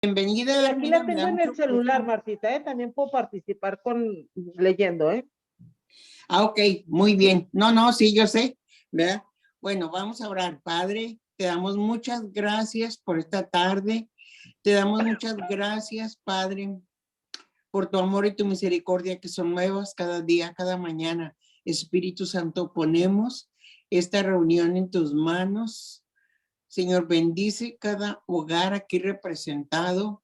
Bienvenida, Aquí amiga, la me tengo da en mucho el celular, gusto. Martita, ¿eh? También puedo participar leyendo, ¿eh? Ok, muy bien. No, no, sí, yo sé, ¿verdad? Bueno, vamos a orar. Padre, te damos muchas gracias por esta tarde. Te damos muchas gracias, Padre, por tu amor y tu misericordia que son nuevas cada día, cada mañana. Espíritu Santo, ponemos esta reunión en tus manos. Señor, bendice cada hogar aquí representado.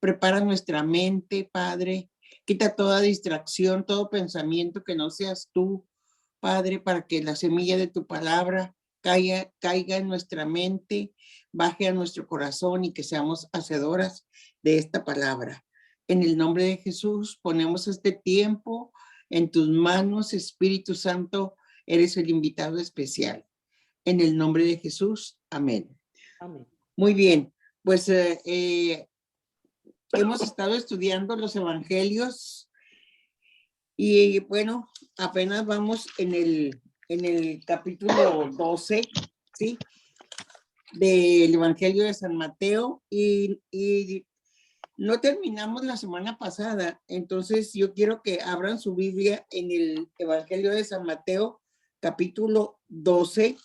Prepara nuestra mente, Padre. Quita toda distracción, todo pensamiento que no seas tú, Padre, para que la semilla de tu palabra caiga en nuestra mente, baje a nuestro corazón y que seamos hacedoras de esta palabra. En el nombre de Jesús, ponemos este tiempo en tus manos, Espíritu Santo, eres el invitado especial. En el nombre de Jesús, amén. Amén. Muy bien, pues hemos estado estudiando los evangelios y bueno, apenas vamos en el capítulo 12, ¿sí? Del Evangelio de San Mateo y no terminamos la semana pasada, entonces yo quiero que abran su Biblia en el Evangelio de San Mateo, capítulo 12.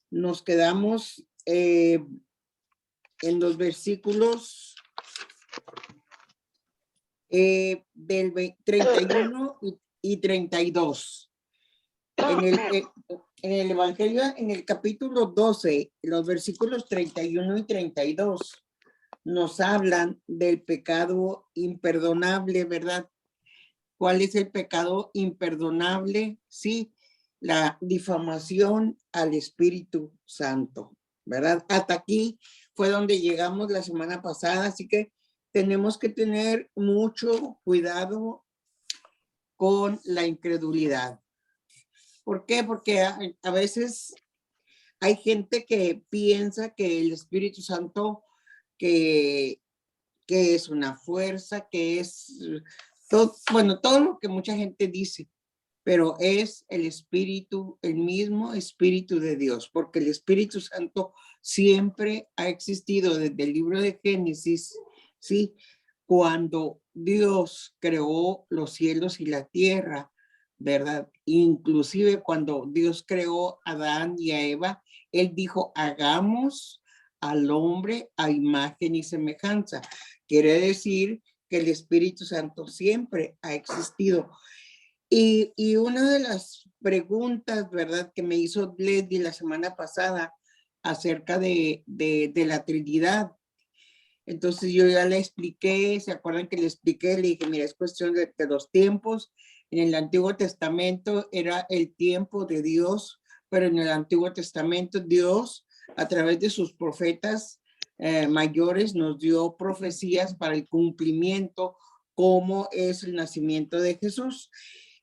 Nos quedamos en los versículos del 31 y 32. En el Evangelio, en el capítulo 12, los versículos 31 y 32 nos hablan del pecado imperdonable, ¿verdad? ¿Cuál es el pecado imperdonable? Sí, la difamación al Espíritu Santo, ¿verdad? Hasta aquí fue donde llegamos la semana pasada, así que tenemos que tener mucho cuidado con la incredulidad. ¿Por qué? Porque a veces hay gente que piensa que el Espíritu Santo, que, que es una fuerza, que es todo, bueno, todo lo que mucha gente dice, pero es el Espíritu, el mismo Espíritu de Dios, porque el Espíritu Santo siempre ha existido desde el libro de Génesis, ¿sí? Cuando Dios creó los cielos y la tierra, ¿verdad? Inclusive cuando Dios creó a Adán y a Eva, Él dijo, hagamos al hombre a imagen y semejanza. Quiere decir que el Espíritu Santo siempre ha existido. Y una de las preguntas, ¿verdad?, que me hizo Leslie la semana pasada acerca de la Trinidad. Entonces yo ya le expliqué, ¿se acuerdan que le expliqué? Le dije, mira, es cuestión de los tiempos. En el Antiguo Testamento era el tiempo de Dios, pero en el Antiguo Testamento Dios, a través de sus profetas mayores, nos dio profecías para el cumplimiento, como es el nacimiento de Jesús.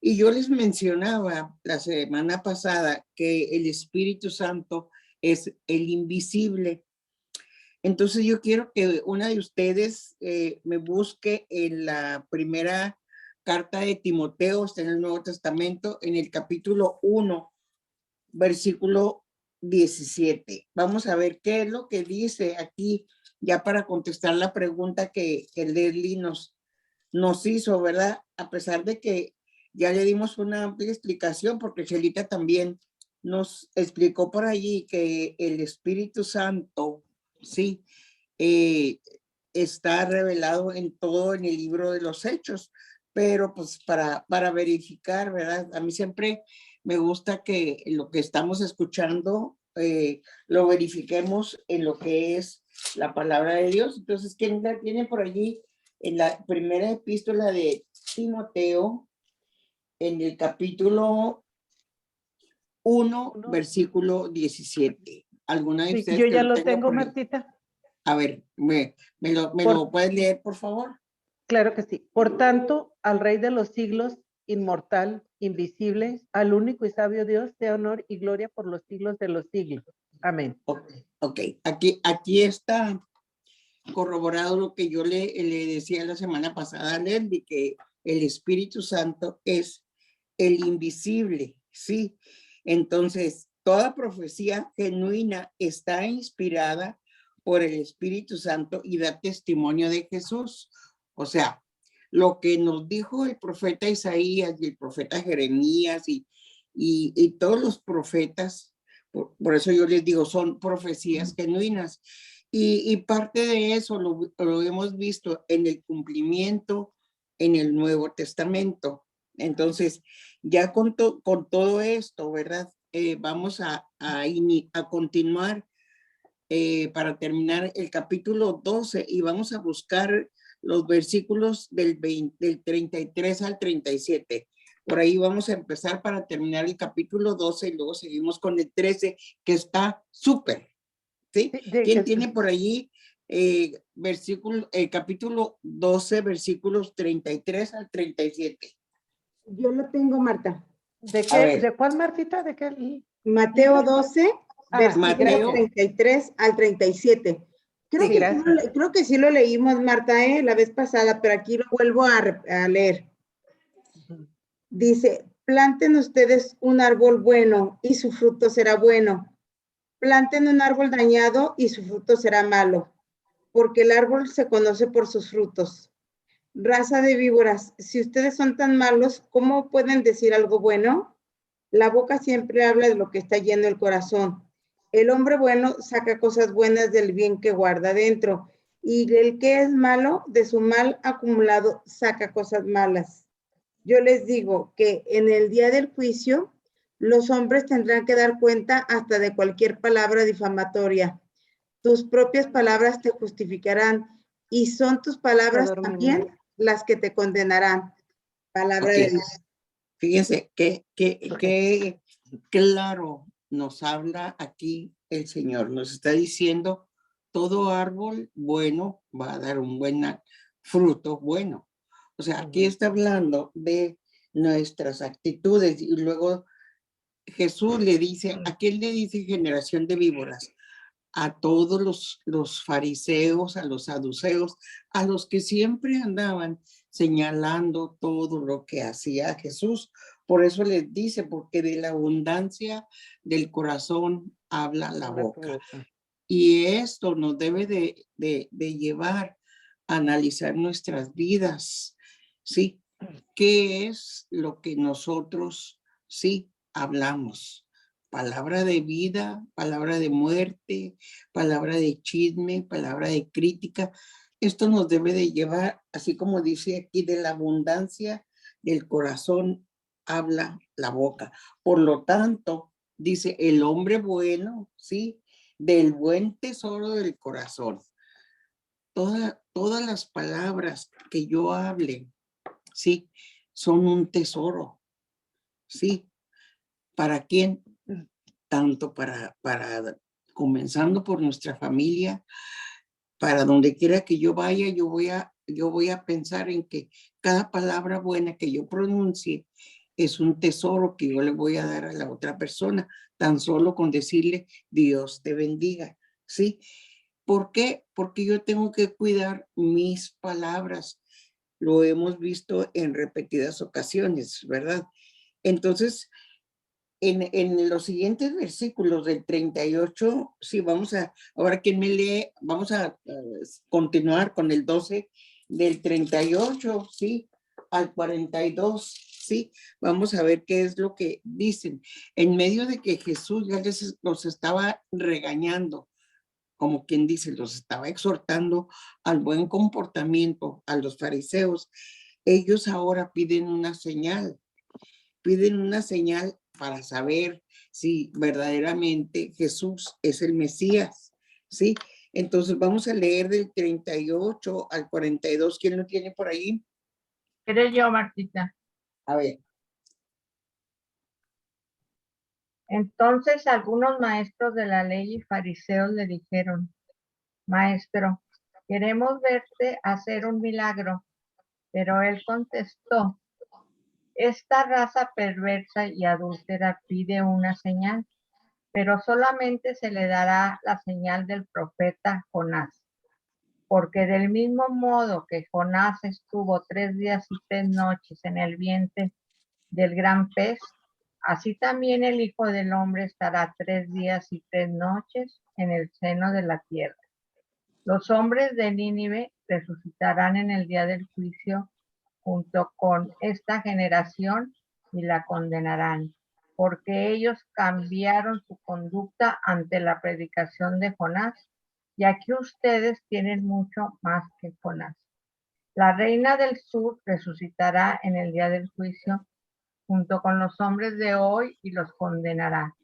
Y yo les mencionaba la semana pasada que el Espíritu Santo es el invisible. Entonces yo quiero que una de ustedes me busque en la primera carta de Timoteo, está en el Nuevo Testamento, en el capítulo 1, versículo 17. Vamos a ver qué es lo que dice aquí, ya para contestar la pregunta que Leslie nos hizo, ¿verdad? A pesar de que ya le dimos una amplia explicación, porque Chelita también nos explicó por allí que el Espíritu Santo, sí, está revelado en todo en el libro de los Hechos, pero pues para verificar, ¿verdad? A mí siempre me gusta que lo que estamos escuchando lo verifiquemos en lo que es la palabra de Dios. Entonces, ¿quién la tiene por allí? En la primera epístola de Timoteo, en el capítulo 1, versículo 17. ¿Alguna de Sí, ustedes yo que ya lo lo tenga tengo, por ahí? Martita. A ver, ¿me lo Por, puedes leer, por favor? claro que sí. Por tanto, al Rey de los siglos, inmortal, invisible, al único y sabio Dios, sea honor y gloria por los siglos de los siglos. Amén. Ok. Aquí está corroborado lo que yo le decía la semana pasada a Leslie, que el Espíritu Santo es el invisible, ¿sí? Entonces, toda profecía genuina está inspirada por el Espíritu Santo y da testimonio de Jesús. O sea, lo que nos dijo el profeta Isaías y el profeta Jeremías y todos los profetas, por eso yo les digo, son profecías genuinas. Y parte de eso lo hemos visto en el cumplimiento en el Nuevo Testamento. Entonces, ya con todo esto, ¿verdad? Vamos a continuar para terminar el capítulo 12 y vamos a buscar los versículos del 33 al 37. Por ahí vamos a empezar para terminar el capítulo 12 y luego seguimos con el 13, que está súper. ¿Sí? ¿Quién tiene por allí capítulo 12, versículos 33 al 37? Yo lo tengo, Marta. ¿De cuál, Martita? ¿De qué? Mateo 12, versículos Mateo 33 al 37. Creo, Sí, que gracias. creo que sí lo leímos, Marta, la vez pasada, pero aquí lo vuelvo a leer. Dice, planten ustedes un árbol bueno y su fruto será bueno. Planten un árbol dañado y su fruto será malo, porque el árbol se conoce por sus frutos. Raza de víboras, si ustedes son tan malos, ¿cómo pueden decir algo bueno? La boca siempre habla de lo que está lleno el corazón. El hombre bueno saca cosas buenas del bien que guarda dentro, y el que es malo, de su mal acumulado, saca cosas malas. Yo les digo que en el día del juicio, los hombres tendrán que dar cuenta hasta de cualquier palabra difamatoria. Tus propias palabras te justificarán, y son tus palabras también las que te condenarán. Palabra de Dios. Fíjense que claro nos habla aquí el Señor. Nos está diciendo, todo árbol bueno va a dar un buen fruto bueno. O sea, aquí está hablando de nuestras actitudes y luego Jesús le dice, ¿a quién le dice generación de víboras? A todos los fariseos, a los saduceos, a los que siempre andaban señalando todo lo que hacía Jesús. Por eso les dice, porque de la abundancia del corazón habla la boca. Y esto nos debe de llevar a analizar nuestras vidas, ¿sí? ¿Qué es lo que nosotros, sí, hablamos? Palabra de vida, palabra de muerte, palabra de chisme, palabra de crítica. Esto nos debe de llevar, así como dice aquí, de la abundancia del corazón habla la boca. Por lo tanto, dice el hombre bueno, ¿sí? Del buen tesoro del corazón. Todas las palabras que yo hable, ¿sí? Son un tesoro, ¿sí? ¿Para quién? Tanto para comenzando por nuestra familia, para donde quiera que yo vaya, yo voy a pensar en que cada palabra buena que yo pronuncie es un tesoro que yo le voy a dar a la otra persona, tan solo con decirle Dios te bendiga, ¿sí? ¿Por qué? Porque yo tengo que cuidar mis palabras. Lo hemos visto en repetidas ocasiones, ¿verdad? Entonces, en los siguientes versículos del 38, sí, ahora quien me lee, vamos a continuar con el 12 del 38, sí, al 42, sí, vamos a ver qué es lo que dicen. En medio de que Jesús ya los estaba regañando, como quien dice, los estaba exhortando al buen comportamiento a los fariseos, ellos ahora piden una señal para saber si verdaderamente Jesús es el Mesías, ¿sí? Entonces vamos a leer del 38 al 42. ¿Quién lo tiene por ahí? Eres yo, Martita. A ver. Entonces algunos maestros de la ley y fariseos le dijeron, Maestro, queremos verte hacer un milagro. Pero él contestó, esta raza perversa y adúltera pide una señal, pero solamente se le dará la señal del profeta Jonás. Porque del mismo modo que Jonás estuvo 3 días y 3 noches en el vientre del gran pez, así también el Hijo del Hombre estará 3 días y 3 noches en el seno de la tierra. Los hombres de Nínive resucitarán en el día del juicio junto con esta generación y la condenarán, porque ellos cambiaron su conducta ante la predicación de Jonás, y aquí ustedes tienen mucho más que Jonás. La reina del sur resucitará en el día del juicio junto con los hombres de hoy y los condenará,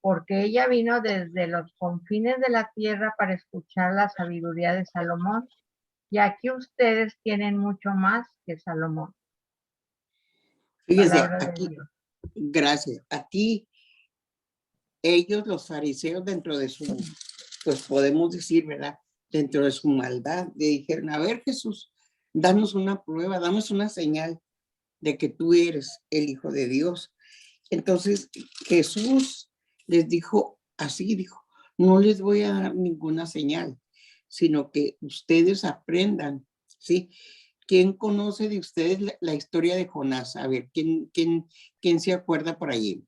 porque ella vino desde los confines de la tierra para escuchar la sabiduría de Salomón, y aquí ustedes tienen mucho más que Salomón. Fíjese, Palabra de aquí, Dios. gracias. Aquí ellos, los fariseos, dentro de su, pues podemos decir, ¿verdad? Dentro de su maldad, le dijeron, a ver, Jesús, danos una prueba, danos una señal de que tú eres el Hijo de Dios. Entonces Jesús les dijo así, dijo, no les voy a dar ninguna señal, sino que ustedes aprendan, ¿sí? ¿Quién conoce de ustedes la historia de Jonás? A ver, ¿quién se acuerda por allí?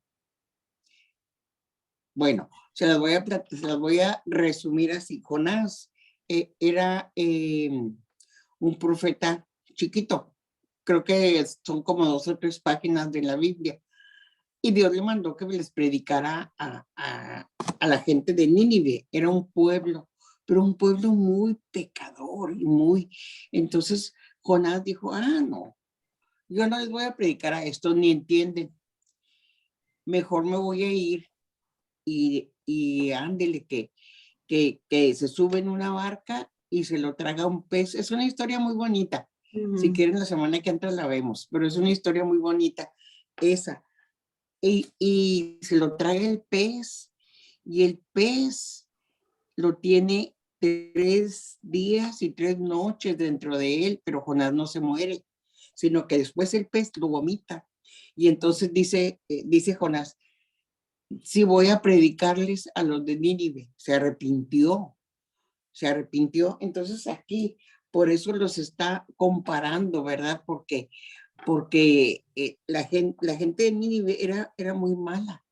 Bueno, se las voy a resumir así. Jonás era un profeta chiquito. Creo que son como 2 o 3 páginas de la Biblia. Y Dios le mandó que les predicara a la gente de Nínive. Era un pueblo, pero un pueblo muy pecador y muy... Entonces Jonás dijo, no, yo no les voy a predicar a estos, ni entienden. Mejor me voy a ir y ándele que se sube en una barca y se lo traga un pez. Es una historia muy bonita. Si quieren, la semana que entra la vemos, pero es una historia muy bonita esa. Y se lo traga el pez, y el pez lo tiene 3 días y 3 noches dentro de él, pero Jonás no se muere, sino que después el pez lo vomita. Y entonces dice Jonás, si voy a predicarles a los de Nínive, se arrepintió. Entonces aquí, por eso los está comparando, ¿verdad? Porque la gente de Nínive era muy mala,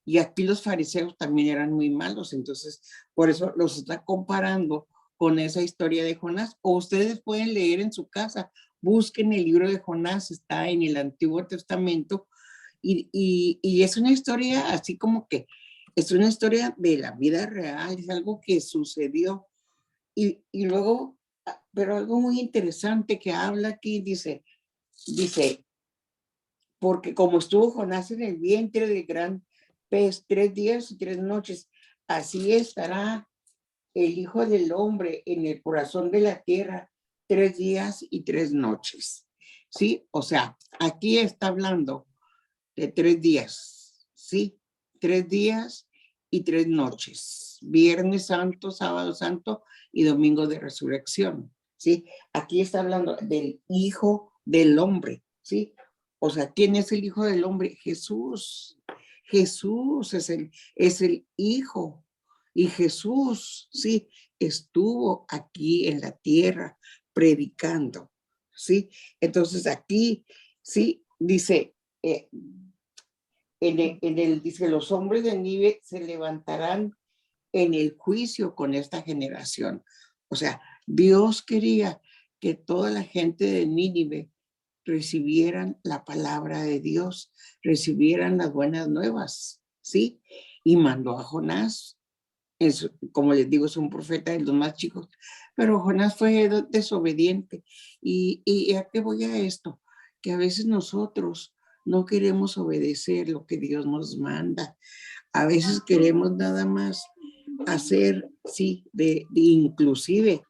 y aquí los fariseos también eran muy malos. Entonces por eso los está comparando con esa historia de Jonás. O ustedes pueden leer en su casa, busquen el libro de Jonás, está en el Antiguo Testamento, y es una historia así como que es una historia de la vida real, es algo que sucedió. Y luego, pero algo muy interesante que habla aquí, dice, porque como estuvo Jonás en el vientre del gran pez 3 días y 3 noches, así estará el Hijo del Hombre en el corazón de la tierra 3 días y 3 noches. ¿Sí? O sea, aquí está hablando de 3 días, ¿sí? 3 días y 3 noches. Viernes Santo, Sábado Santo y Domingo de Resurrección, ¿sí? Aquí está hablando del Hijo del Hombre, ¿sí? O sea, ¿quién es el Hijo del Hombre? Jesús. Jesús es el Hijo. Y Jesús, ¿sí? Estuvo aquí en la tierra predicando, ¿sí? Entonces aquí, ¿sí? Dice, dice, los hombres de Nínive se levantarán en el juicio con esta generación. O sea, Dios quería que toda la gente de Nínive recibieran la palabra de Dios, recibieran las buenas nuevas, ¿sí? Y mandó a Jonás. Como les digo, es un profeta de los más chicos, pero Jonás fue desobediente. ¿Y a qué voy a esto? Que a veces nosotros no queremos obedecer lo que Dios nos manda. A veces queremos nada más hacer, sí, inclusive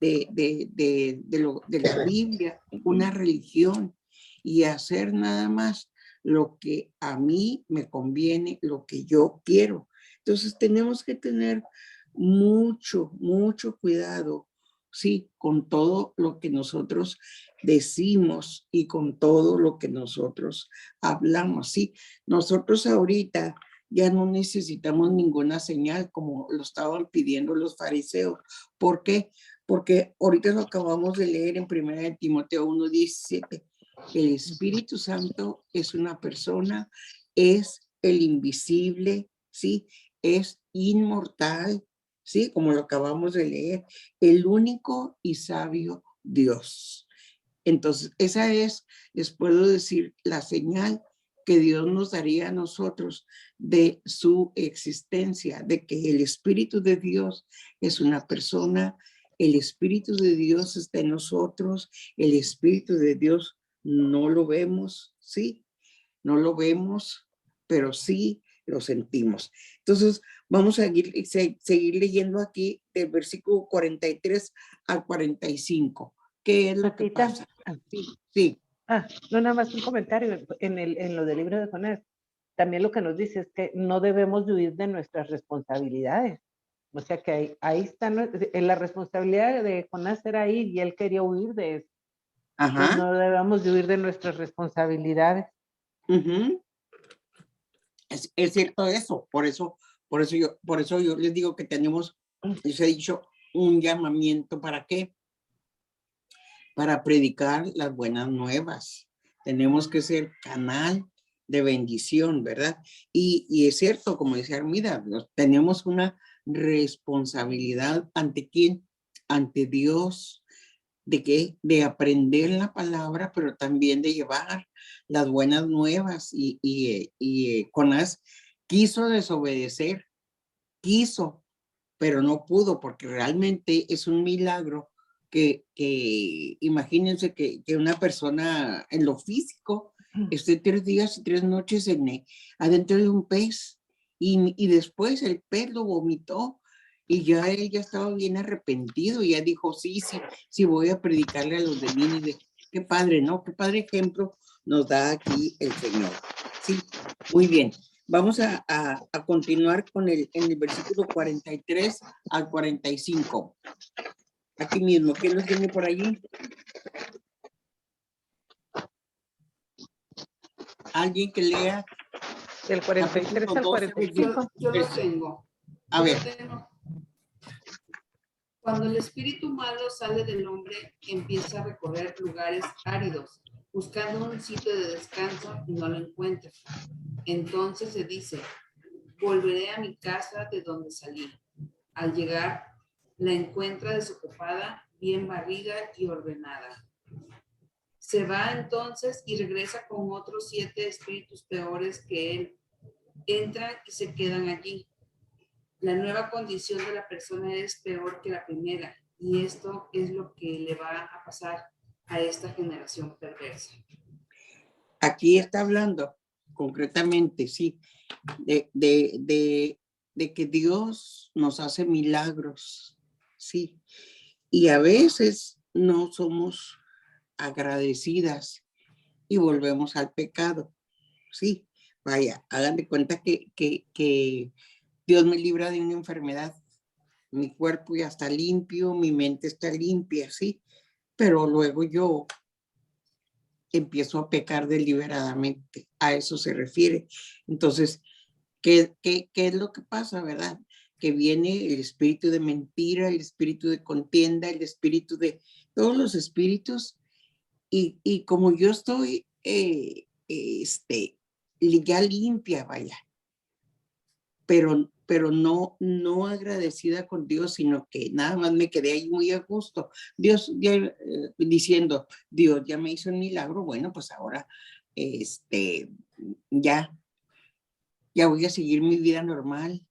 de la Biblia, una religión, y hacer nada más lo que a mí me conviene, lo que yo quiero. Entonces tenemos que tener mucho cuidado, sí, con todo lo que nosotros decimos y con todo lo que nosotros hablamos, sí. Nosotros ahorita ya no necesitamos ninguna señal como lo estaban pidiendo los fariseos. ¿Por qué? Porque ahorita lo acabamos de leer en 1 Timoteo 1:17. El Espíritu Santo es una persona, es el invisible, ¿sí? Es inmortal, Sí, como lo acabamos de leer, el único y sabio Dios. Entonces, esa es, les puedo decir, la señal que Dios nos daría a nosotros de su existencia, de que el Espíritu de Dios es una persona, el Espíritu de Dios está en nosotros, el Espíritu de Dios no lo vemos, sí, no lo vemos, pero sí lo sentimos. Entonces, vamos a seguir leyendo aquí del versículo 43 al 45. ¿Qué es lo que Patita. pasa? Sí. No, nada más un comentario en lo del libro de Jonás. También lo que nos dice es que no debemos de huir de nuestras responsabilidades. O sea que ahí está, la responsabilidad de Jonás era ir y él quería huir de eso. Ajá. Entonces no debemos de huir de nuestras responsabilidades. Uh-huh. Es cierto eso, por eso yo les digo que tenemos, les he dicho, un llamamiento. ¿Para qué? Para predicar las buenas nuevas. Tenemos que ser canal de bendición, ¿verdad? Y es cierto, como decía Armida, tenemos una responsabilidad ante quién, ante Dios, de aprender la palabra, pero también de llevar las buenas nuevas. Y Jonás quiso desobedecer, pero no pudo, porque realmente es un milagro que imagínense que una persona en lo físico esté 3 días y 3 noches adentro de un pez, y después el pez lo vomitó, y ya él ya estaba bien arrepentido, y ya dijo, sí, voy a predicarle a los de Nínive. Qué padre, ¿no? Qué padre ejemplo nos da aquí el Señor. Sí, muy bien. Vamos a continuar con en el versículo 43 al 45. Aquí mismo, ¿quién lo tiene por allí? ¿Alguien que lea? Del 43 al 45. Yo lo tengo. A ver. Cuando el espíritu malo sale del hombre, empieza a recorrer lugares áridos, buscando un sitio de descanso y no lo encuentra. Entonces se dice, volveré a mi casa de donde salí. Al llegar, la encuentra desocupada, bien barrida y ordenada. Se va entonces y regresa con otros 7 espíritus peores que él. Entran y se quedan allí. La nueva condición de la persona es peor que la primera, y esto es lo que le va a pasar a esta generación perversa. Aquí está hablando concretamente, sí, de que Dios nos hace milagros, sí, y a veces no somos agradecidas y volvemos al pecado, sí. Vaya, hagan de cuenta que Dios me libra de una enfermedad, mi cuerpo ya está limpio, mi mente está limpia, sí, pero luego yo empiezo a pecar deliberadamente, a eso se refiere. Entonces, ¿qué es lo que pasa, verdad? Que viene el espíritu de mentira, el espíritu de contienda, el espíritu de todos los espíritus, y como yo estoy ya limpia, vaya, pero no agradecida con Dios, sino que nada más me quedé ahí muy a gusto. Dios ya diciendo, Dios ya me hizo un milagro, bueno, pues ahora ya voy a seguir mi vida normal.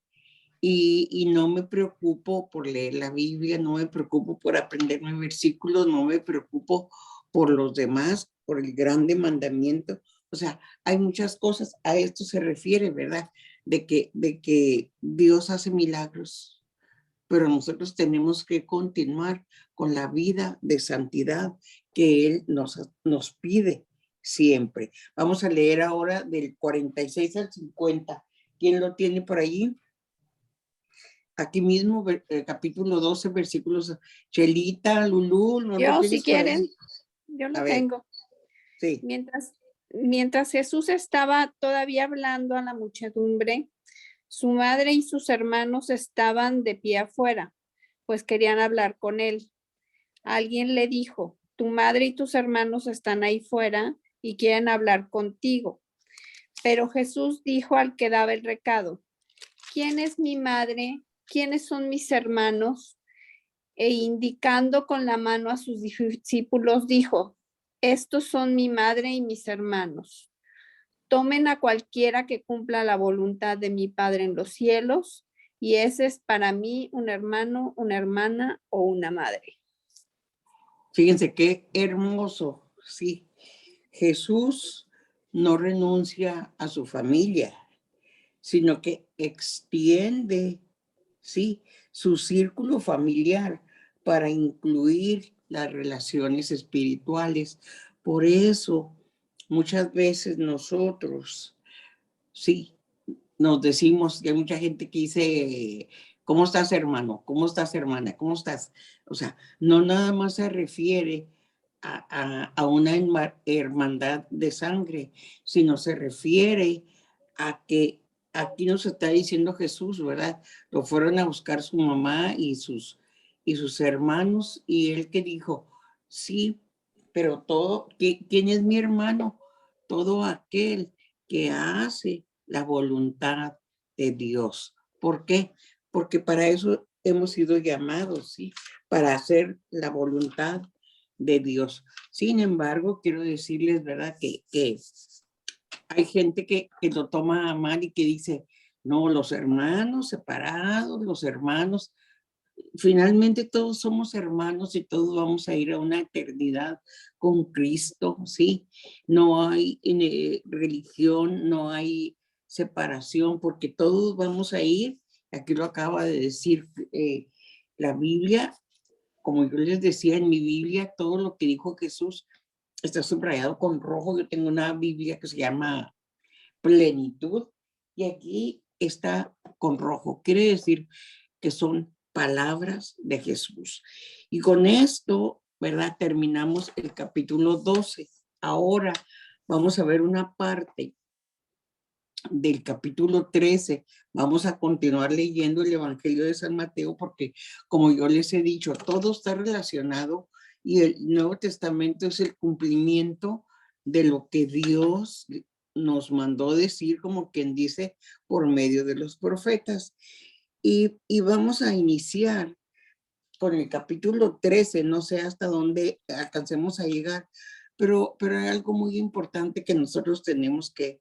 Y no me preocupo por leer la Biblia, no me preocupo por aprenderme versículos, no me preocupo por los demás, por el grande mandamiento. O sea, hay muchas cosas, a esto se refiere, ¿verdad? De que Dios hace milagros, pero nosotros tenemos que continuar con la vida de santidad que Él nos pide siempre. Vamos a leer ahora del 46 al 50. ¿Quién lo tiene por ahí? Aquí mismo, capítulo 12, versículos. Chelita, Lulú, ¿no Yo, lo si tienes por ahí? quieren, yo lo A ver. tengo. Sí. Mientras Jesús estaba todavía hablando a la muchedumbre, su madre y sus hermanos estaban de pie afuera, pues querían hablar con él. Alguien le dijo, tu madre y tus hermanos están ahí fuera y quieren hablar contigo. Pero Jesús dijo al que daba el recado, ¿quién es mi madre ¿quiénes son mis hermanos? E indicando con la mano a sus discípulos, dijo, estos son mi madre y mis hermanos. Tomen a cualquiera que cumpla la voluntad de mi Padre en los cielos, y ese es para mí un hermano, una hermana o una madre. Fíjense qué hermoso, sí. Jesús no renuncia a su familia, sino que extiende, sí, su círculo familiar para incluir las relaciones espirituales. Por eso, muchas veces nosotros, sí, nos decimos que hay mucha gente que dice, ¿cómo estás, hermano? ¿Cómo estás, hermana? ¿Cómo estás? O sea, no nada más se refiere a una hermandad de sangre, sino se refiere a que aquí nos está diciendo Jesús, ¿verdad? Lo fueron a buscar su mamá y sus hermanos, y él que dijo, sí, pero todo, ¿quién es mi hermano? Todo aquel que hace la voluntad de Dios. ¿Por qué? Porque para eso hemos sido llamados, ¿sí? Para hacer la voluntad de Dios. Sin embargo, quiero decirles, ¿verdad? Que hay gente que lo toma mal y que dice, no, los hermanos separados, los hermanos, finalmente todos somos hermanos y todos vamos a ir a una eternidad con Cristo, ¿sí? No hay religión, no hay separación, porque todos vamos a ir, aquí lo acaba de decir la Biblia, como yo les decía en mi Biblia, todo lo que dijo Jesús está subrayado con rojo. Yo tengo una Biblia que se llama Plenitud y aquí está con rojo. Quiere decir que son palabras de Jesús. Y con esto, ¿verdad? Terminamos el capítulo 12. Ahora vamos a ver una parte del capítulo 13. Vamos a continuar leyendo el Evangelio de San Mateo porque, como yo les he dicho, todo está relacionado y el Nuevo Testamento es el cumplimiento de lo que Dios nos mandó decir, como quien dice, por medio de los profetas. Y vamos a iniciar con el capítulo 13, no sé hasta dónde alcancemos a llegar, pero hay algo muy importante que nosotros tenemos que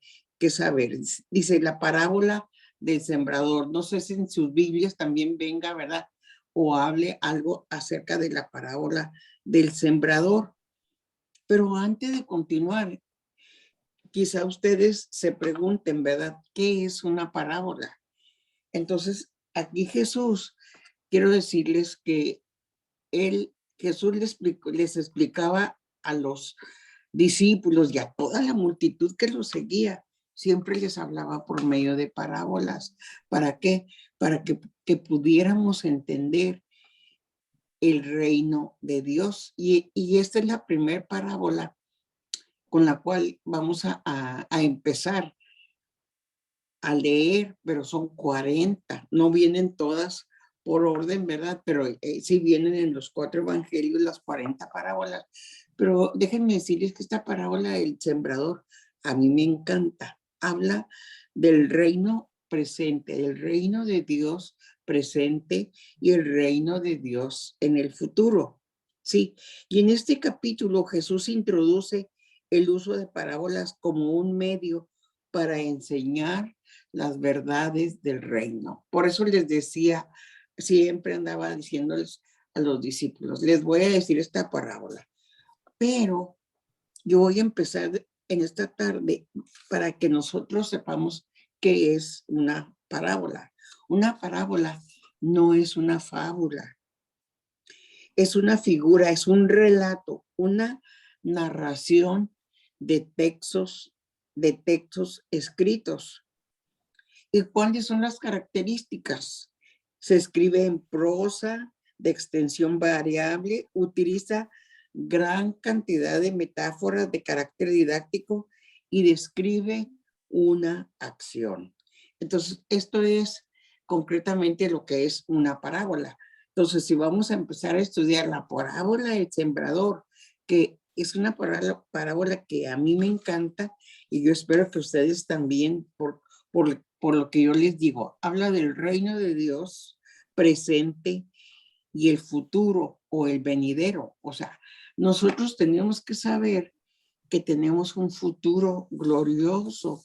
saber. Dice la parábola del sembrador. No sé si en sus Biblias también venga, ¿verdad? O hable algo acerca de la parábola del sembrador. Pero antes de continuar, quizá ustedes se pregunten, ¿verdad? ¿Qué es una parábola? Entonces, aquí Jesús, quiero decirles que Jesús les explicaba a los discípulos y a toda la multitud que lo seguía, siempre les hablaba por medio de parábolas. ¿Para qué? Para que pudiéramos entender el reino de Dios. Y esta es la primera parábola con la cual vamos a empezar a leer, pero son 40, no vienen todas por orden, ¿verdad? Pero sí vienen en los 4 evangelios las 40 parábolas. Pero déjenme decirles que esta parábola del sembrador a mí me encanta. Habla del reino presente, del reino de Dios presente y el reino de Dios en el futuro. Sí, y en este capítulo Jesús introduce el uso de parábolas como un medio para enseñar las verdades del reino. Por eso les decía, siempre andaba diciéndoles a los discípulos, les voy a decir esta parábola, pero yo voy a empezar en esta tarde para que nosotros sepamos qué es una parábola. Una parábola no es una fábula, es una figura, es un relato, una narración de textos escritos. ¿Y cuáles son las características? Se escribe en prosa de extensión variable, utiliza gran cantidad de metáforas de carácter didáctico y describe una acción. Entonces, esto es concretamente lo que es una parábola. Entonces, si vamos a empezar a estudiar la parábola del sembrador, que es una parábola que a mí me encanta y yo espero que ustedes también, por lo que yo les digo, habla del reino de Dios, presente y el futuro o el venidero. O sea, nosotros tenemos que saber que tenemos un futuro glorioso,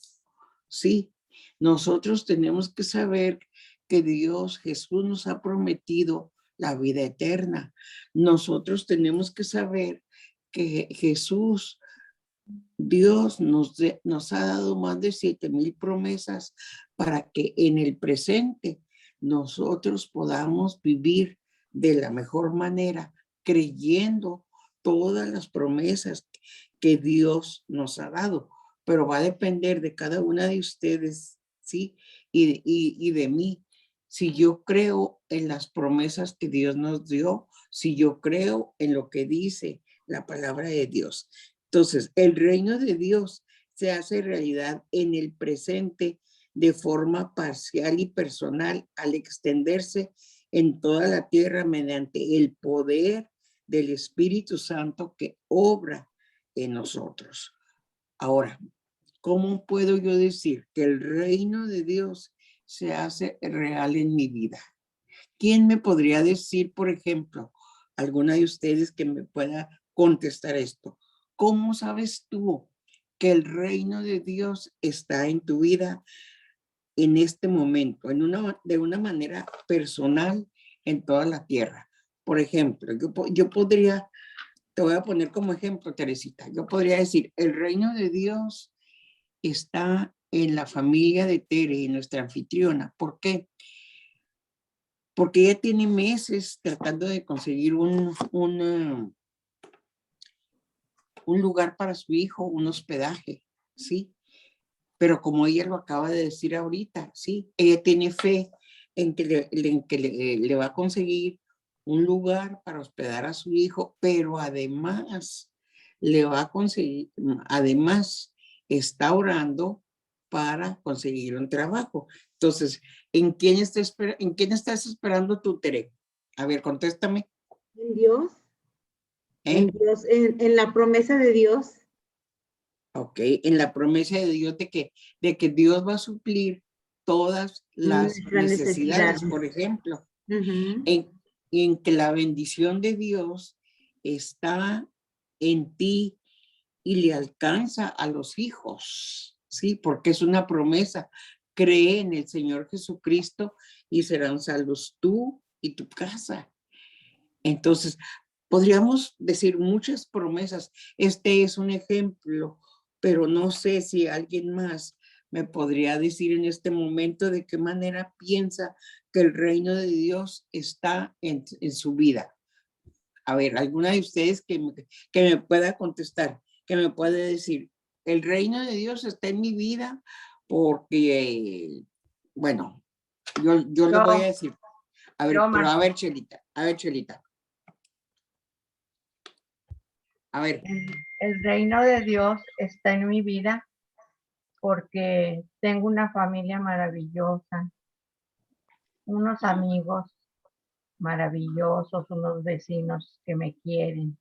¿sí? Nosotros tenemos que saber que Dios, Jesús nos ha prometido la vida eterna. Nosotros tenemos que saber que Jesús, Dios nos ha dado más de 7,000 promesas para que en el presente nosotros podamos vivir de la mejor manera, creyendo todas las promesas que Dios nos ha dado. Pero va a depender de cada una de ustedes, ¿sí? Y de mí. Si yo creo en las promesas que Dios nos dio, si yo creo en lo que dice la palabra de Dios. Entonces, el reino de Dios se hace realidad en el presente de forma parcial y personal al extenderse en toda la tierra mediante el poder del Espíritu Santo que obra en nosotros. Ahora, ¿cómo puedo yo decir que el reino de Dios se hace real en mi vida? ¿Quién me podría decir, por ejemplo, alguna de ustedes que me pueda contestar esto? ¿Cómo sabes tú que el reino de Dios está en tu vida en este momento, de una manera personal en toda la tierra? Por ejemplo, yo podría, te voy a poner como ejemplo, Teresita, yo podría decir, el reino de Dios está en la familia de Tere, nuestra anfitriona. ¿Por qué? Porque ella tiene meses tratando de conseguir un lugar para su hijo, un hospedaje, ¿sí? Pero como ella lo acaba de decir ahorita, ¿sí? Ella tiene fe en que le va a conseguir un lugar para hospedar a su hijo, pero además le va a conseguir, además está orando para conseguir un trabajo. Entonces, ¿en quién estás esperando tú, Tere? A ver, contéstame. En Dios, ¿Eh? en Dios, en la promesa de Dios. Ok, en la promesa de Dios de que Dios va a suplir todas las Nuestras necesidades, necesidades. por ejemplo, Ujú. en que la bendición de Dios está en ti y le alcanza a los hijos, ¿sí? Porque es una promesa. Cree en el Señor Jesucristo y serán salvos tú y tu casa. Entonces, podríamos decir muchas promesas. Este es un ejemplo, pero no sé si alguien más me podría decir en este momento de qué manera piensa que el reino de Dios está en su vida. A ver, alguna de ustedes que me pueda contestar, que me puede decir, el reino de Dios está en mi vida porque, bueno, yo le voy a decir, a ver, pero Marta. a ver, Chelita. A ver. El reino de Dios está en mi vida porque tengo una familia maravillosa, unos amigos maravillosos, unos vecinos que me quieren,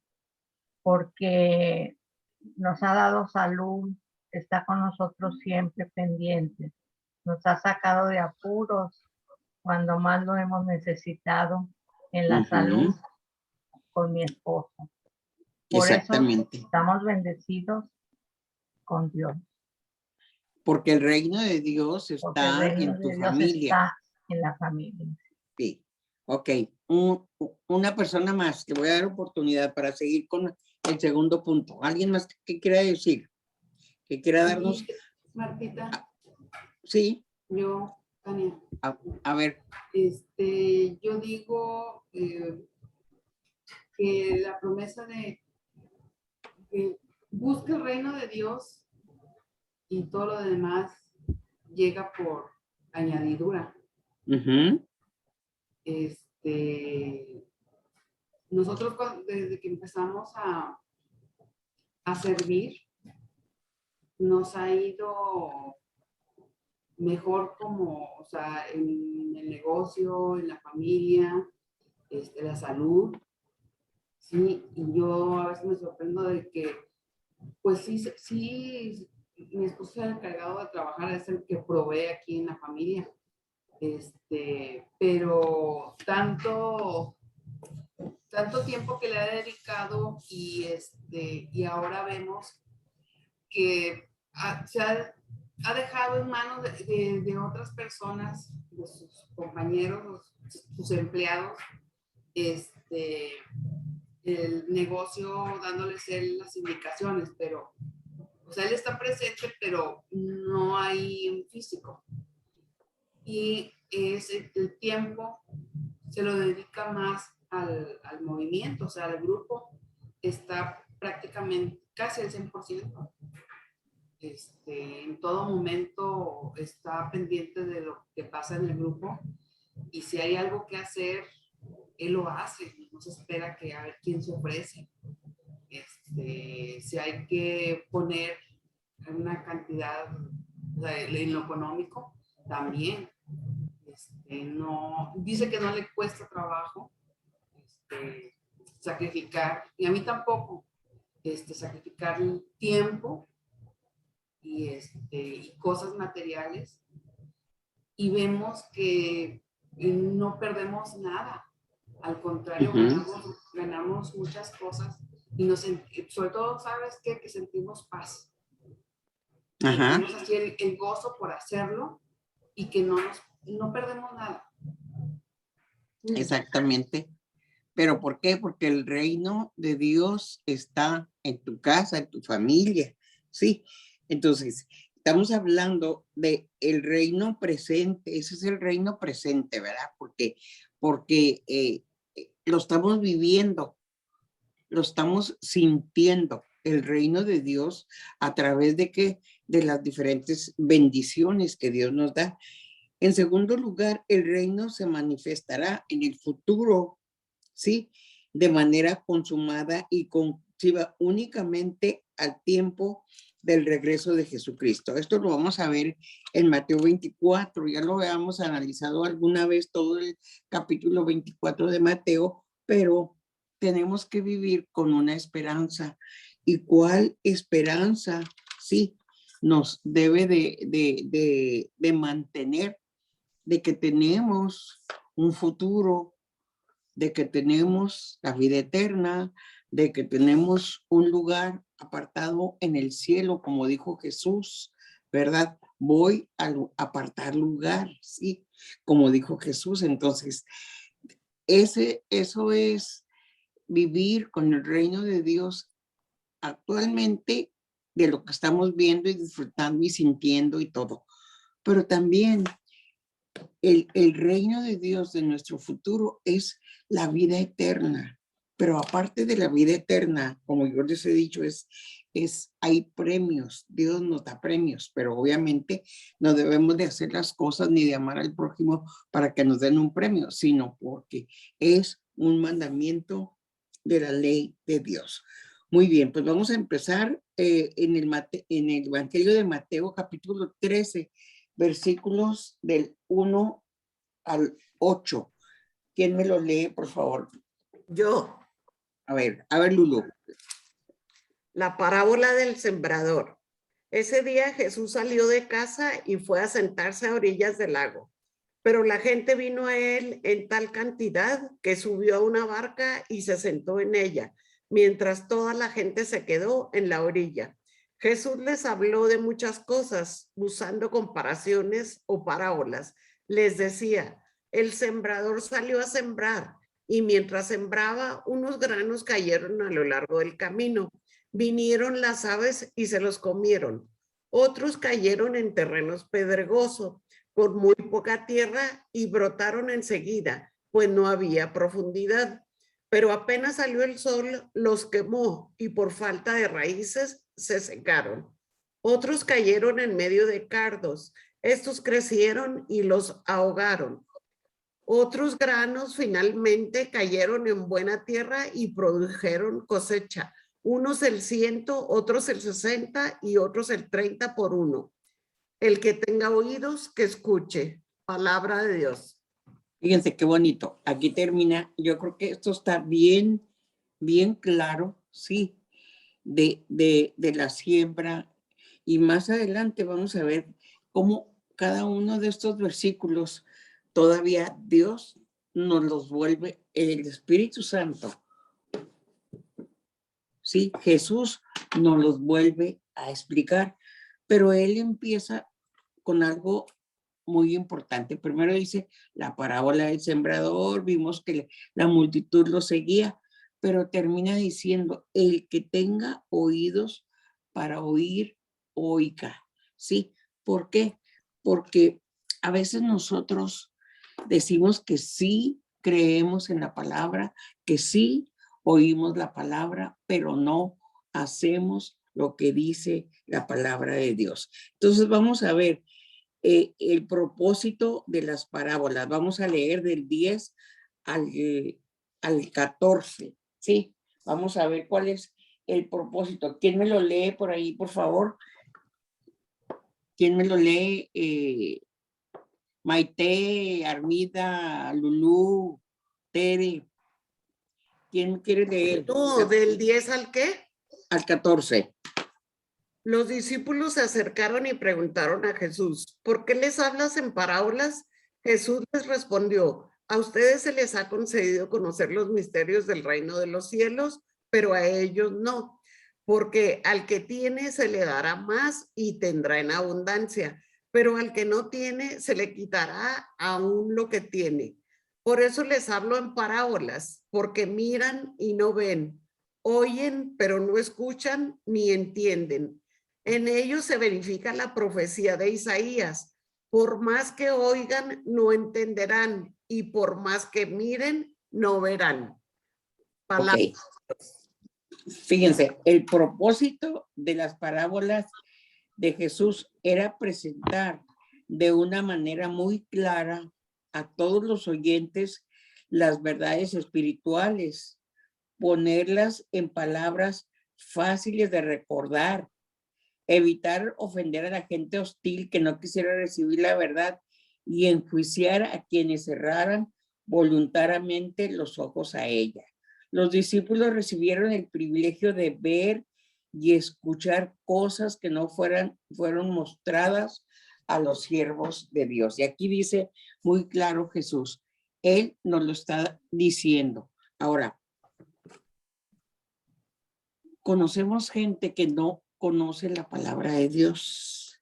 porque nos ha dado salud, está con nosotros siempre pendiente, nos ha sacado de apuros cuando más lo hemos necesitado en la salud con mi esposo. Por Exactamente. eso estamos bendecidos con Dios. Porque el reino de Dios Porque el está reino en tu de Dios familia. está en la familia. Sí. Ok. Una persona más. Te voy a dar oportunidad para seguir con el segundo punto. ¿Alguien más que quiera decir? Que quiera darnos. Martita, Sí. yo, Tania. A ver. Yo digo que la promesa de que busca el reino de Dios y todo lo demás llega por añadidura. Nosotros desde que empezamos a servir, nos ha ido mejor como, o sea, en el negocio, en la familia, la salud. Sí, y yo a veces me sorprendo de que, pues sí, mi esposo es el encargado de trabajar, es el que provee aquí en la familia. Pero tanto tiempo que le ha dedicado y ahora vemos que ha dejado en manos de otras personas, de sus compañeros, sus empleados, el negocio dándoles él las indicaciones, pero, o sea, él está presente, pero no hay un físico. Y el tiempo se lo dedica más al movimiento, o sea, al grupo está prácticamente casi al 100%. En todo momento está pendiente de lo que pasa en el grupo y si hay algo que hacer, él lo hace, no se espera que a ver quién se ofrece. Si hay que poner una cantidad, o sea, en lo económico, también. No, dice que no le cuesta trabajo sacrificar, y a mí tampoco, sacrificar el tiempo y cosas materiales, y vemos que no perdemos nada, al contrario, ganamos muchas cosas, y sobre todo, ¿sabes qué? Que sentimos paz. Tenemos así el gozo por hacerlo, y que no perdemos nada. Exactamente. ¿Pero por qué? Porque el reino de Dios está en tu casa, en tu familia, ¿sí? Entonces, estamos hablando de el reino presente, ese es el reino presente, ¿verdad? Porque lo estamos viviendo, lo estamos sintiendo, el reino de Dios a través de las diferentes bendiciones que Dios nos da. En segundo lugar, el reino se manifestará en el futuro, ¿sí? De manera consumada y conclusiva únicamente al tiempo del regreso de Jesucristo. Esto lo vamos a ver en Mateo 24, ya lo habíamos analizado alguna vez todo el capítulo 24 de Mateo, pero tenemos que vivir con una esperanza. ¿Y cuál esperanza? Sí, nos debe de mantener, de que tenemos un futuro, de que tenemos la vida eterna, de que tenemos un lugar apartado en el cielo, como dijo Jesús, ¿verdad? Voy a apartar lugar, ¿sí? Como dijo Jesús. Entonces, eso es vivir con el reino de Dios actualmente, de lo que estamos viendo y disfrutando y sintiendo y todo. Pero también el reino de Dios de nuestro futuro es la vida eterna. Pero aparte de la vida eterna, como yo les he dicho, hay premios. Dios nos da premios, pero obviamente no debemos de hacer las cosas ni de amar al prójimo para que nos den un premio, sino porque es un mandamiento de la ley de Dios. Muy bien, pues vamos a empezar en el Evangelio de Mateo, capítulo 13, versículos del 1 al 8. ¿Quién me lo lee, por favor? Yo, A ver, Lulu. la parábola del sembrador. Ese día Jesús salió de casa y fue a sentarse a orillas del lago. Pero la gente vino a él en tal cantidad que subió a una barca y se sentó en ella, mientras toda la gente se quedó en la orilla. Jesús les habló de muchas cosas, usando comparaciones o parábolas. Les decía, el sembrador salió a sembrar y mientras sembraba, unos granos cayeron a lo largo del camino. Vinieron las aves y se los comieron. Otros cayeron en terrenos pedregosos, por muy poca tierra, y brotaron enseguida, pues no había profundidad. Pero apenas salió el sol, los quemó y por falta de raíces se secaron. Otros cayeron en medio de cardos. Estos crecieron y los ahogaron. Otros granos finalmente cayeron en buena tierra y produjeron cosecha. Unos el 100, otros el 60 y otros el 30 por uno. El que tenga oídos, que escuche. Palabra de Dios. Fíjense qué bonito. Aquí termina. Yo creo que esto está bien, bien claro, sí, de la siembra. Y más adelante vamos a ver cómo cada uno de estos versículos todavía Dios nos los vuelve, el Espíritu Santo, sí, Jesús nos los vuelve a explicar, pero él empieza con algo muy importante. Primero dice la parábola del sembrador, vimos que la multitud lo seguía, pero termina diciendo, el que tenga oídos para oír, oiga, ¿sí? ¿Por qué? Porque a veces nosotros decimos que sí creemos en la palabra, que sí oímos la palabra, pero no hacemos lo que dice la palabra de Dios. Entonces vamos a ver el propósito de las parábolas. Vamos a leer del 10 al 14, ¿sí? Vamos a ver cuál es el propósito. ¿Quién me lo lee por ahí, por favor? ¿Quién me lo lee? Maite, Armida, Lulú, Tere. ¿Quién quiere leer? No, ¿del 10 al qué? Al 14. Los discípulos se acercaron y preguntaron a Jesús, ¿por qué les hablas en parábolas? Jesús les respondió, a ustedes se les ha concedido conocer los misterios del reino de los cielos, pero a ellos no, porque al que tiene se le dará más y tendrá en abundancia, pero al que no tiene se le quitará aún lo que tiene. Por eso les hablo en parábolas, porque miran y no ven, oyen pero no escuchan ni entienden. En ellos se verifica la profecía de Isaías. Por más que oigan, no entenderán, y por más que miren, no verán. Ok. Fíjense, el propósito de las parábolas de Jesús era presentar de una manera muy clara a todos los oyentes las verdades espirituales, ponerlas en palabras fáciles de recordar, evitar ofender a la gente hostil que no quisiera recibir la verdad y enjuiciar a quienes cerraran voluntariamente los ojos a ella. Los discípulos recibieron el privilegio de ver y escuchar cosas que no fueron mostradas a los siervos de Dios. Y aquí dice muy claro Jesús, Él nos lo está diciendo. Ahora, conocemos gente que no conoce la palabra de Dios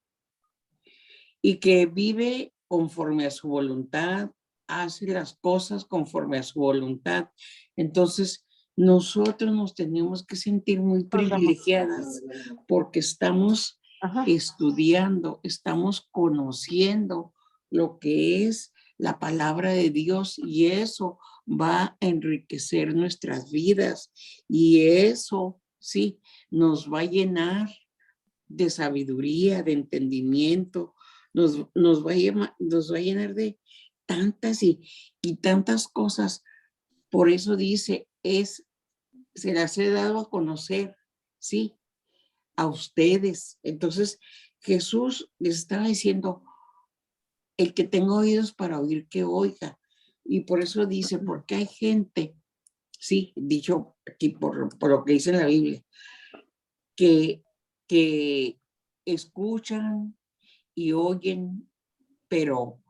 y que vive conforme a su voluntad, hace las cosas conforme a su voluntad. Entonces, nosotros nos tenemos que sentir muy privilegiadas porque estamos estudiando, estamos conociendo lo que es la palabra de Dios y eso va a enriquecer nuestras vidas y eso, sí, nos va a llenar de sabiduría, de entendimiento, nos va a llenar de tantas y tantas cosas. Por eso dice, se las he dado a conocer, ¿sí? A ustedes. Entonces, Jesús les estaba diciendo, el que tenga oídos para oír, que oiga. Y por eso dice, porque hay gente, sí, dicho aquí por lo que dice en la Biblia, que escuchan y oyen, pero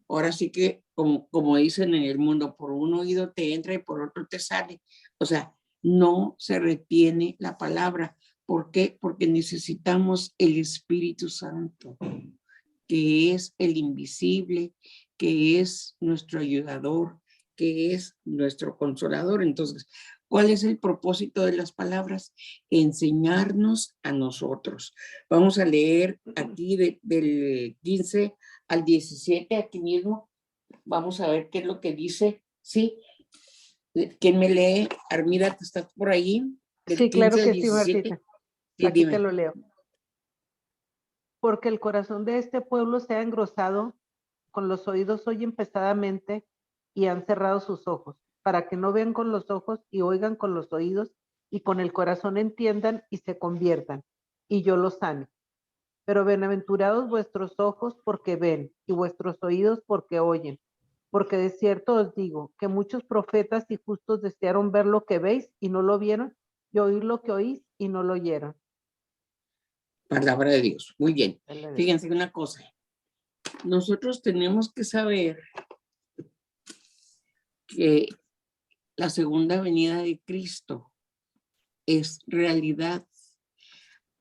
ahora sí que, como dicen en el mundo, por un oído te entra y por otro te sale. O sea, no se retiene la palabra. ¿Por qué? Porque necesitamos el Espíritu Santo, que es el invisible, que es nuestro ayudador, que es nuestro consolador. Entonces, ¿cuál es el propósito de las palabras? Enseñarnos a nosotros. Vamos a leer aquí del 15 al 17, aquí mismo. Vamos a ver qué es lo que dice. Sí. ¿Quién me lee? Armida, ¿estás por ahí? Sí, claro que sí, Martita. Sí, aquí dime. te lo leo. Porque el corazón de este pueblo se ha engrosado, con los oídos oyen pesadamente y han cerrado sus ojos, para que no vean con los ojos y oigan con los oídos y con el corazón entiendan y se conviertan, y yo los sane. Pero bienaventurados vuestros ojos porque ven y vuestros oídos porque oyen. Porque de cierto os digo que muchos profetas y justos desearon ver lo que veis y no lo vieron, y oír lo que oís y no lo oyeron. Palabra de Dios. Muy bien. Fíjense una cosa. nosotros tenemos que saber que la segunda venida de Cristo es realidad.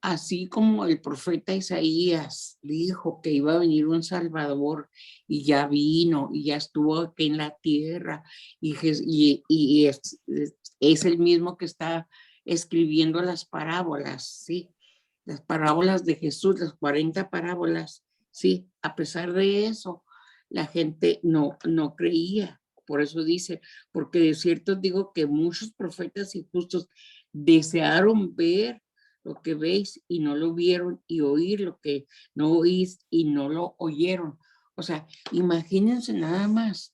Así como el profeta Isaías dijo que iba a venir un Salvador y ya vino y ya estuvo aquí en la tierra y es el mismo que está escribiendo las parábolas, ¿sí? Las parábolas de Jesús, las 40 parábolas, ¿sí? A pesar de eso, la gente no creía. Por eso dice, porque de cierto digo que muchos profetas y justos desearon ver lo que veis y no lo vieron, y oír lo que no oís y no lo oyeron. O sea, imagínense nada más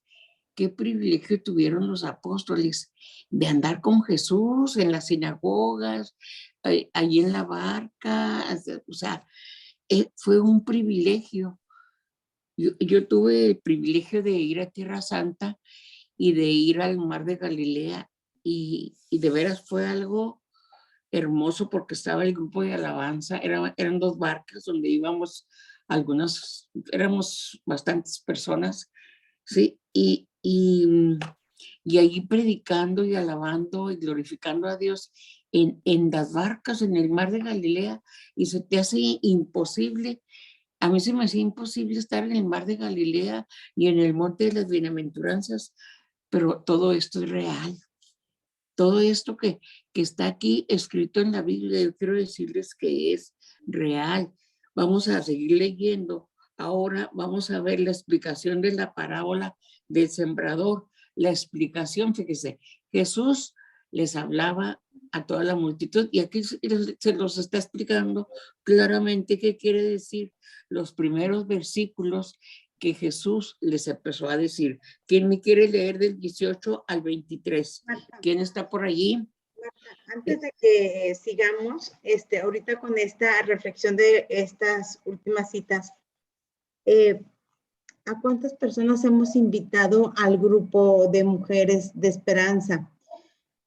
qué privilegio tuvieron los apóstoles de andar con Jesús en las sinagogas, allí en la barca. O sea, fue un privilegio. Yo tuve el privilegio de ir a Tierra Santa y de ir al mar de Galilea, y de veras fue algo hermoso, porque estaba el grupo de alabanza, eran 2 barcas donde íbamos, éramos bastantes personas, ¿sí? Y allí predicando y alabando y glorificando a Dios en las barcas, en el mar de Galilea, y se te hace imposible. A mí se me hacía imposible estar en el mar de Galilea y en el monte de las bienaventuranzas, pero todo esto es real. Todo esto que está aquí escrito en la Biblia, yo quiero decirles que es real. Vamos a seguir leyendo. Ahora vamos a ver la explicación de la parábola del sembrador. La explicación, fíjese, Jesús les hablaba a toda la multitud y aquí se los está explicando claramente qué quiere decir los primeros versículos que Jesús les empezó a decir. ¿Quién me quiere leer del 18 al 23? Marta, ¿Quién está por allí? Marta, antes de que sigamos, ahorita con esta reflexión de estas últimas citas, ¿a cuántas personas hemos invitado al grupo de mujeres de esperanza?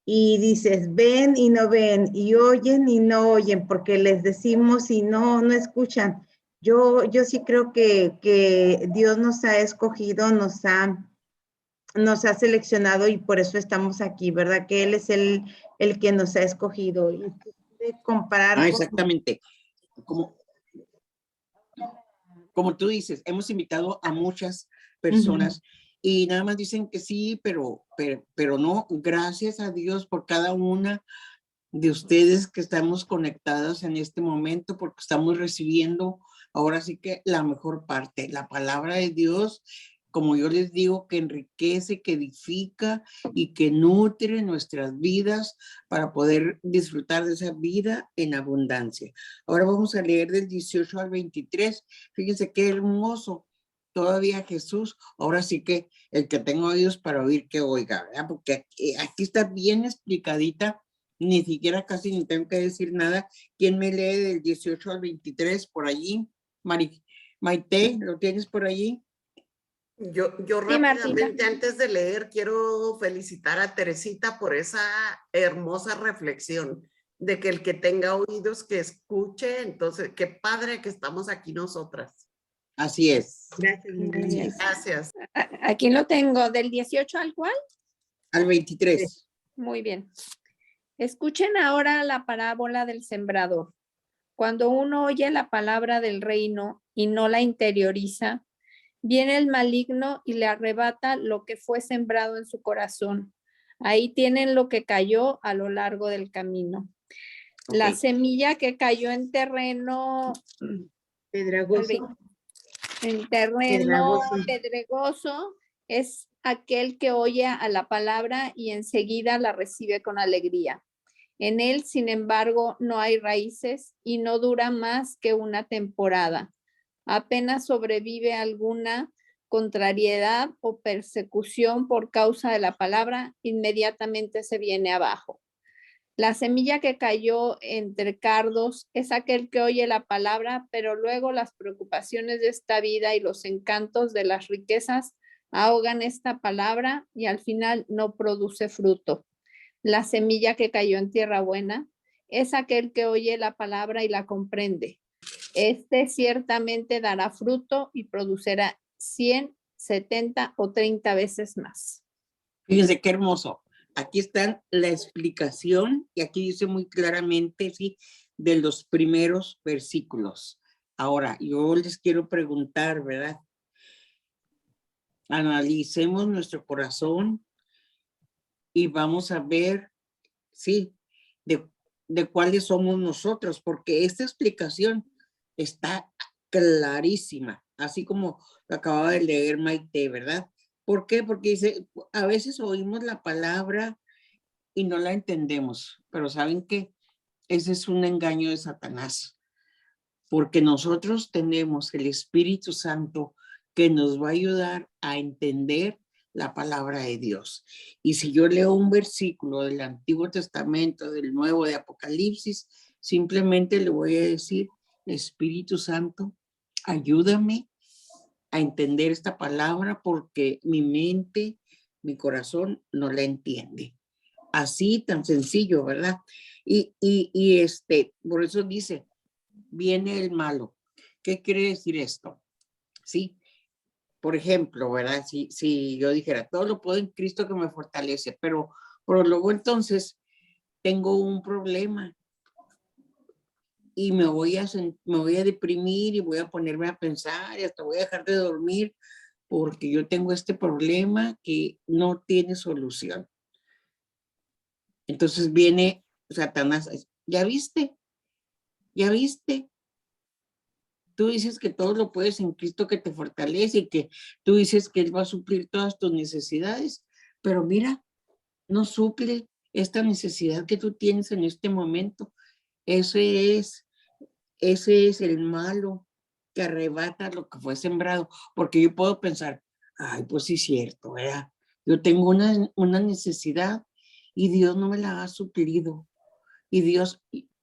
Y dices, ven y no ven, y oyen y no oyen, porque les decimos y no escuchan. Yo sí creo que Dios nos ha escogido, nos ha seleccionado, y por eso estamos aquí, ¿verdad? Que Él es el que nos ha escogido. Y de comparar Exactamente. Como tú dices, hemos invitado a muchas personas y nada más dicen que sí, pero no. Gracias a Dios por cada una de ustedes que estamos conectadas en este momento, porque estamos recibiendo ahora sí que la mejor parte, la palabra de Dios, como yo les digo, que enriquece, que edifica y que nutre nuestras vidas para poder disfrutar de esa vida en abundancia. Ahora vamos a leer del 18 al 23. Fíjense qué hermoso. Todavía Jesús, ahora sí que el que tenga oídos para oír, que oiga, ¿verdad? Porque aquí está bien explicadita, ni siquiera casi ni tengo que decir nada. ¿Quién me lee del 18 al 23 por allí? Maite, ¿lo tienes por allí? Yo Sí, rápidamente, Martita. antes de leer, quiero felicitar a Teresita por esa hermosa reflexión de que el que tenga oídos que escuche. Entonces, qué padre que estamos aquí nosotras. Así es. Gracias, Muy Lili. bien. Gracias. Aquí lo tengo, del 18 al cual. Al 23. Muy bien. Escuchen ahora la parábola del sembrador. Cuando uno oye la palabra del reino y no la interioriza, viene el maligno y le arrebata lo que fue sembrado en su corazón. Ahí tienen lo que cayó a lo largo del camino. La Ok. semilla que cayó en terreno Pedregoso. pedregoso es aquel que oye a la palabra y enseguida la recibe con alegría. En él, sin embargo, no hay raíces y no dura más que una temporada. Apenas sobrevive alguna contrariedad o persecución por causa de la palabra, inmediatamente se viene abajo. La semilla que cayó entre cardos es aquel que oye la palabra, pero luego las preocupaciones de esta vida y los encantos de las riquezas ahogan esta palabra y al final no produce fruto. La semilla que cayó en tierra buena es aquel que oye la palabra y la comprende, Este ciertamente dará fruto y producirá 100, 70 o 30 veces más. Fíjense qué hermoso. Aquí está la explicación y aquí dice muy claramente, sí, de los primeros versículos. Ahora, yo les quiero preguntar, ¿verdad? Analicemos nuestro corazón y vamos a ver, sí, de cuáles somos nosotros, porque esta explicación está clarísima, así como lo acababa de leer Maite, ¿verdad? ¿Por qué? Porque dice, a veces oímos la palabra y no la entendemos, pero ¿saben qué? Ese es un engaño de Satanás, porque nosotros tenemos el Espíritu Santo que nos va a ayudar a entender la palabra de Dios. Y si yo leo un versículo del Antiguo Testamento, del Nuevo, de Apocalipsis, simplemente le voy a decir, Espíritu Santo, ayúdame a entender esta palabra porque mi mente, mi corazón no la entiende. Así, tan sencillo, ¿verdad? Y por eso dice, viene el malo. ¿Qué quiere decir esto? Sí, por ejemplo, ¿verdad? Si yo dijera, todo lo puedo en Cristo que me fortalece, pero luego entonces tengo un problema y me voy a deprimir y voy a ponerme a pensar y hasta voy a dejar de dormir porque yo tengo este problema que no tiene solución. Entonces viene Satanás, ¿ya viste? ¿Ya viste? Tú dices que todo lo puedes en Cristo que te fortalece y que tú dices que Él va a suplir todas tus necesidades, pero mira, no suple esta necesidad que tú tienes en este momento. Ese es el malo que arrebata lo que fue sembrado, porque yo puedo pensar, ay, pues sí es cierto, ¿verdad? Yo tengo una necesidad y Dios no me la ha suplido. Y Dios,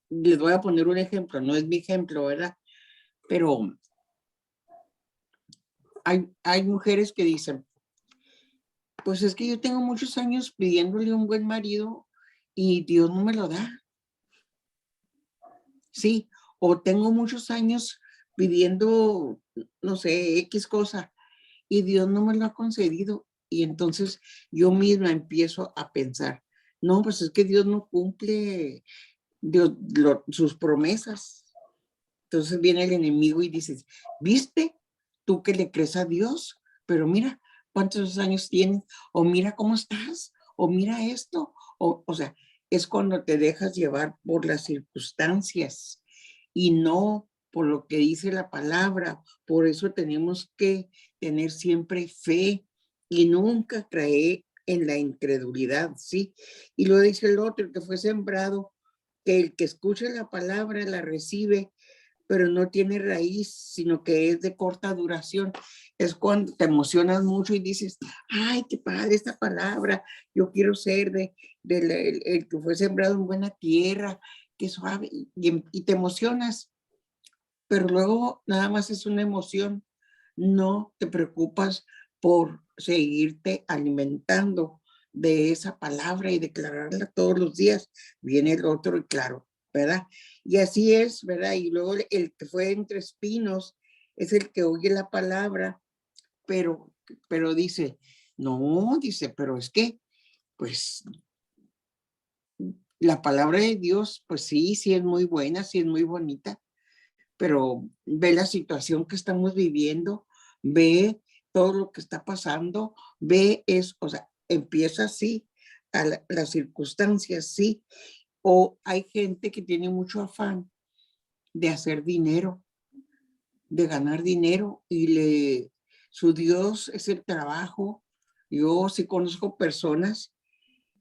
les voy a poner un ejemplo, no es mi ejemplo, ¿verdad? Pero hay mujeres que dicen, pues es que yo tengo muchos años pidiéndole un buen marido y Dios no me lo da. Sí, o tengo muchos años pidiendo, no sé, X cosa y Dios no me lo ha concedido. Y entonces yo misma empiezo a pensar, no, pues es que Dios no cumple sus promesas. Entonces viene el enemigo y dices, ¿viste? Tú que le crees a Dios, pero mira cuántos años tienes, o mira cómo estás, o mira esto, o sea, es cuando te dejas llevar por las circunstancias y no por lo que dice la palabra. Por eso tenemos que tener siempre fe y nunca creer en la incredulidad, ¿sí? Y lo dice el otro, el que fue sembrado, que el que escucha la palabra la recibe, pero no tiene raíz, sino que es de corta duración. Es cuando te emocionas mucho y dices, ay, qué padre esta palabra, yo quiero ser el que fue sembrado en buena tierra, qué suave, y te emocionas, pero luego nada más es una emoción, no te preocupas por seguirte alimentando de esa palabra y declararla todos los días. Viene el otro y claro, ¿verdad? Y así es, ¿verdad? Y luego el que fue entre espinos es el que oye la palabra, pero dice, no, dice, pero es que, pues, la palabra de Dios, pues sí, sí es muy buena, sí es muy bonita, pero ve la situación que estamos viviendo, ve todo lo que está pasando, ve eso, o sea, empieza así, las circunstancias, sí, o hay gente que tiene mucho afán de hacer dinero, de ganar dinero y su Dios es el trabajo. Yo sí conozco personas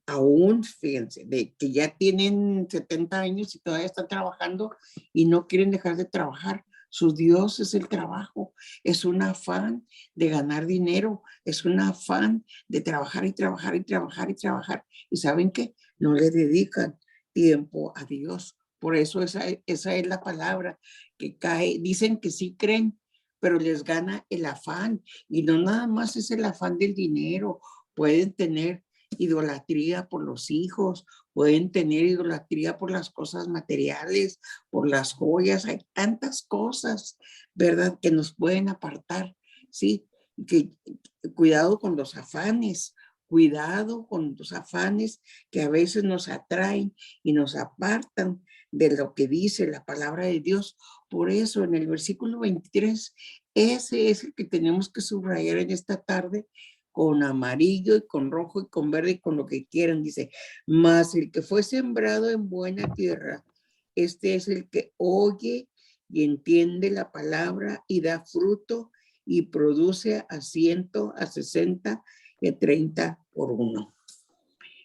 aún, fíjense, de que ya tienen 70 años y todavía están trabajando y no quieren dejar de trabajar. Su Dios es el trabajo, es un afán de ganar dinero, es un afán de trabajar y trabajar y trabajar y trabajar. ¿Y saben qué? No le dedican tiempo a Dios. Por eso esa es la palabra que cae. Dicen que sí creen, pero les gana el afán. Y no nada más es el afán del dinero. Pueden tener idolatría por los hijos, pueden tener idolatría por las cosas materiales, por las joyas. Hay tantas cosas, ¿verdad?, que nos pueden apartar, ¿sí? Que cuidado con los afanes, cuidado con los afanes que a veces nos atraen y nos apartan de lo que dice la palabra de Dios. Por eso en el versículo 23, ese es el que tenemos que subrayar en esta tarde, con amarillo y con rojo y con verde y con lo que quieran. Dice, mas el que fue sembrado en buena tierra, este es el que oye y entiende la palabra y da fruto y produce a 100, a 60 y a 30 por uno.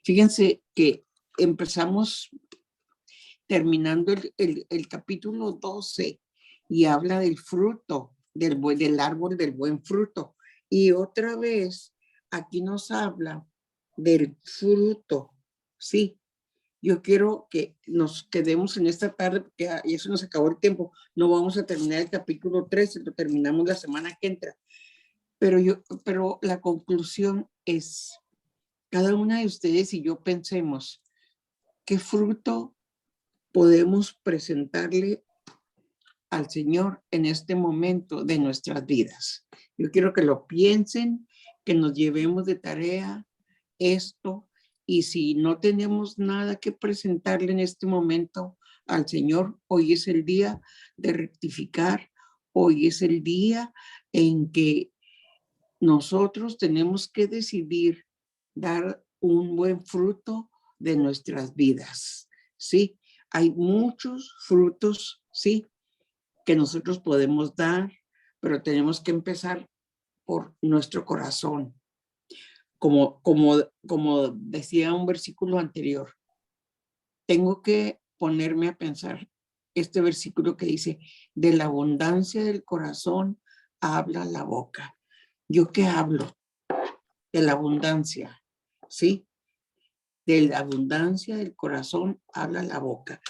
Fíjense que empezamos terminando el capítulo 12 y habla del fruto, del árbol del buen fruto. Y otra vez aquí nos habla del fruto, ¿sí? Yo quiero que nos quedemos en esta tarde, porque ya se nos acabó el tiempo. No vamos a terminar el capítulo 13, lo terminamos la semana que entra. Pero la conclusión es, cada una de ustedes y yo pensemos, ¿qué fruto podemos presentarle al Señor en este momento de nuestras vidas? Yo quiero que lo piensen, que nos llevemos de tarea esto, y si no tenemos nada que presentarle en este momento al Señor, hoy es el día de rectificar, hoy es el día en que nosotros tenemos que decidir dar un buen fruto de nuestras vidas, ¿sí? Hay muchos frutos, ¿sí?, que nosotros podemos dar, pero tenemos que empezar por nuestro corazón. Como decía un versículo anterior, tengo que ponerme a pensar este versículo que dice, de la abundancia del corazón habla la boca. ¿Yo qué hablo? De la abundancia, ¿sí? De la abundancia del corazón habla la boca.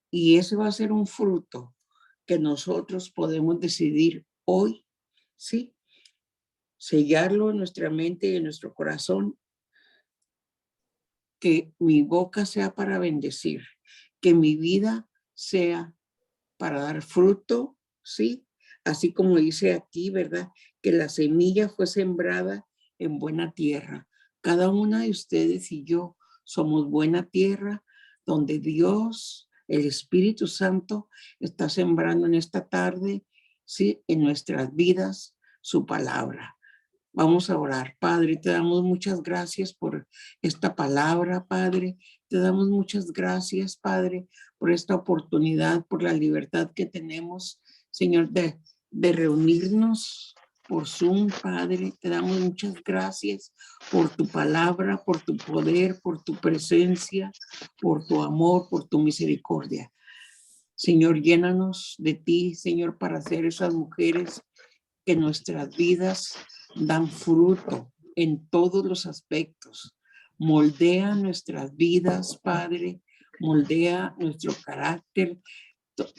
Y ese va a ser un fruto que nosotros podemos decidir hoy, ¿sí? Sellarlo en nuestra mente y en nuestro corazón, que mi boca sea para bendecir, que mi vida sea para dar fruto, ¿sí? Así como dice aquí, ¿verdad?, que la semilla fue sembrada en buena tierra. Cada una de ustedes y yo somos buena tierra donde Dios, el Espíritu Santo, está sembrando en esta tarde, ¿sí?, en nuestras vidas su palabra. Vamos a orar. Padre, te damos muchas gracias por esta palabra, Padre. Te damos muchas gracias, Padre, por esta oportunidad, por la libertad que tenemos, Señor, de reunirnos por Zoom, Padre. Te damos muchas gracias por tu palabra, por tu poder, por tu presencia, por tu amor, por tu misericordia. Señor, llénanos de ti, Señor, para ser esas mujeres que nuestras vidas dan fruto en todos los aspectos. Moldea nuestras vidas, Padre, moldea nuestro carácter,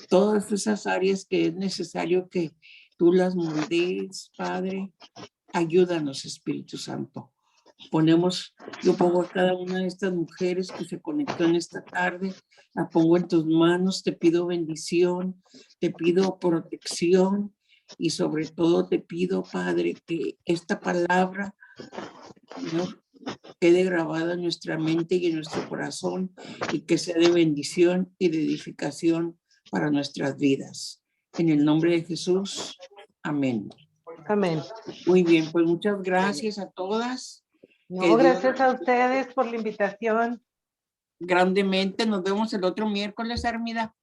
todas esas áreas que es necesario que tú las moldees, Padre. Ayúdanos, Espíritu Santo. Yo pongo a cada una de estas mujeres que se conectó en esta tarde, la pongo en tus manos, te pido bendición, te pido protección y sobre todo te pido, Padre, que esta palabra, Señor, quede grabada en nuestra mente y en nuestro corazón y que sea de bendición y de edificación para nuestras vidas. En el nombre de Jesús, amén. Amén. Muy bien, pues muchas gracias a todas. No, gracias a ustedes por la invitación. Grandemente. Nos vemos el otro miércoles, Armida.